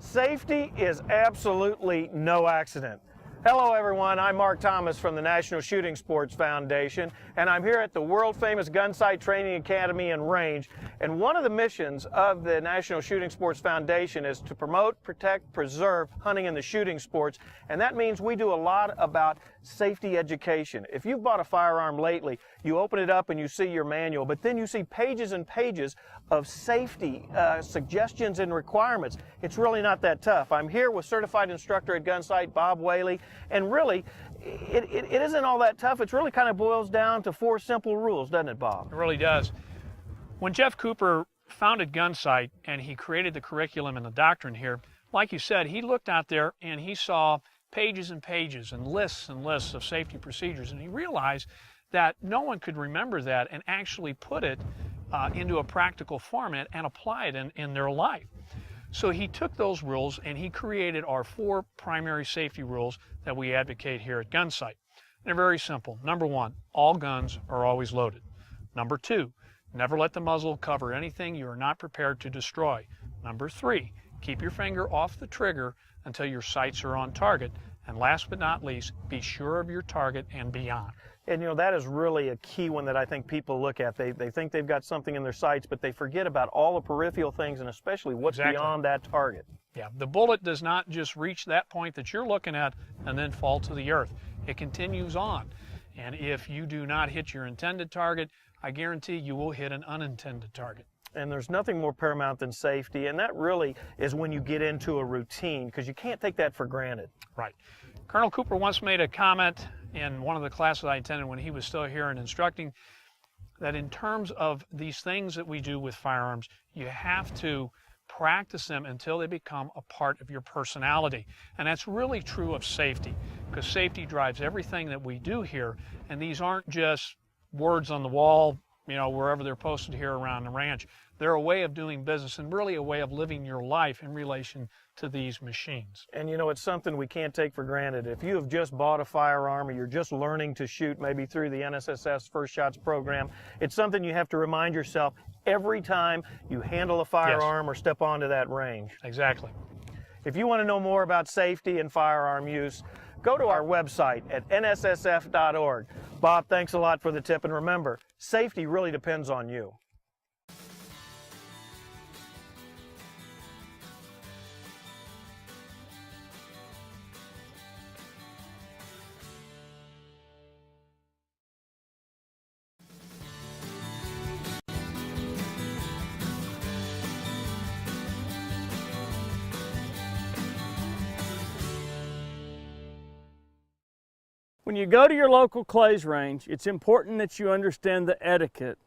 Safety is absolutely no accident. Hello everyone, I'm Mark Thomas from the National Shooting Sports Foundation, and I'm here at the world-famous Gunsight Training Academy and Range. And one of the missions of the National Shooting Sports Foundation is to promote, protect, preserve hunting in the shooting sports, and that means we do a lot about safety education. If you've bought a firearm lately, you open it up and you see your manual, but then you see pages and pages of safety suggestions and requirements. It's really not that tough. I'm here with certified instructor at Gunsight, Bob Whaley, and really, it isn't all that tough. It really kind of boils down to 4 simple rules, doesn't it, Bob? It really does. When Jeff Cooper founded Gunsight and he created the curriculum and the doctrine here, like you said, he looked out there and he saw pages and pages and lists of safety procedures, and he realized that no one could remember that and actually put it into a practical format and apply it in their life. So he took those rules and he created our 4 primary safety rules that we advocate here at Gunsight. They're very simple. Number 1, all guns are always loaded. Number 2, never let the muzzle cover anything you are not prepared to destroy. Number 3, keep your finger off the trigger until your sights are on target. And last but not least, be sure of your target and beyond. And you know, that is really a key one that I think people look at. They think they've got something in their sights, but they forget about all the peripheral things and especially what's beyond that target. Yeah, the bullet does not just reach that point that you're looking at and then fall to the earth. It continues on. And if you do not hit your intended target, I guarantee you will hit an unintended target. And there's nothing more paramount than safety, and that really is when you get into a routine, because you can't take that for granted. Right. Colonel Cooper once made a comment in one of the classes I attended when he was still here and instructing, that in terms of these things that we do with firearms, you have to practice them until they become a part of your personality. And that's really true of safety, because safety drives everything that we do here, and these aren't just words on the wall, you know, wherever they're posted here around the ranch. They're a way of doing business and really a way of living your life in relation to these machines. And you know, it's something we can't take for granted. If you have just bought a firearm or you're just learning to shoot, maybe through the NSSF's First Shots program, it's something you have to remind yourself every time you handle a firearm or step onto that range. Exactly. If you want to know more about safety and firearm use, go to our website at nssf.org. Bob, thanks a lot for the tip, and remember, safety really depends on you. When you go to your local clays range, it's important that you understand the etiquette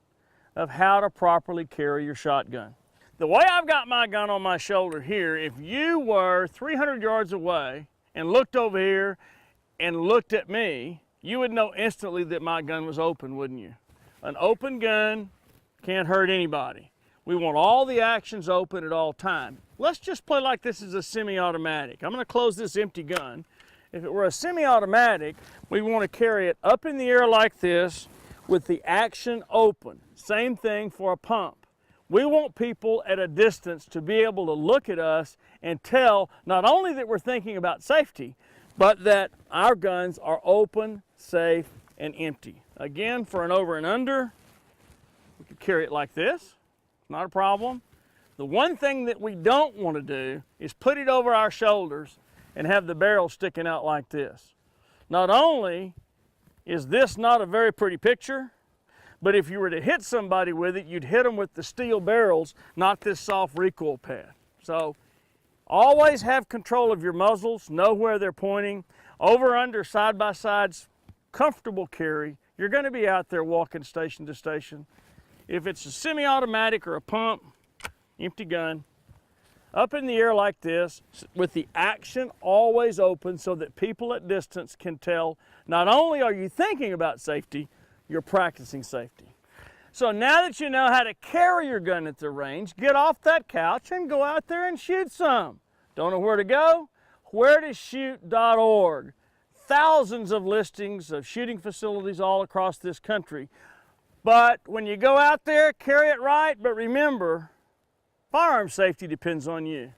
of how to properly carry your shotgun. The way I've got my gun on my shoulder here, if you were 300 yards away and looked over here and looked at me, you would know instantly that my gun was open, wouldn't you? An open gun can't hurt anybody. We want all the actions open at all times. Let's just play like this is a semi-automatic. I'm going to close this empty gun. If it were a semi-automatic, we want to carry it up in the air like this with the action open. Same thing for a pump. We want people at a distance to be able to look at us and tell not only that we're thinking about safety, but that our guns are open, safe, and empty. Again, for an over and under, we could carry it like this. Not a problem. The one thing that we don't want to do is put it over our shoulders and have the barrel sticking out like this. Not only is this not a very pretty picture, but if you were to hit somebody with it, you'd hit them with the steel barrels, not this soft recoil pad. So always have control of your muzzles, know where they're pointing. Over, under, side by sides, comfortable carry. You're going to be out there walking station to station. If it's a semi-automatic or a pump, empty gun, up in the air like this, with the action always open so that people at distance can tell not only are you thinking about safety, you're practicing safety. So now that you know how to carry your gun at the range, get off that couch and go out there and shoot some. Don't know where to go? Wheretoshoot.org. Thousands of listings of shooting facilities all across this country. But when you go out there, carry it right, but remember, firearm safety depends on you.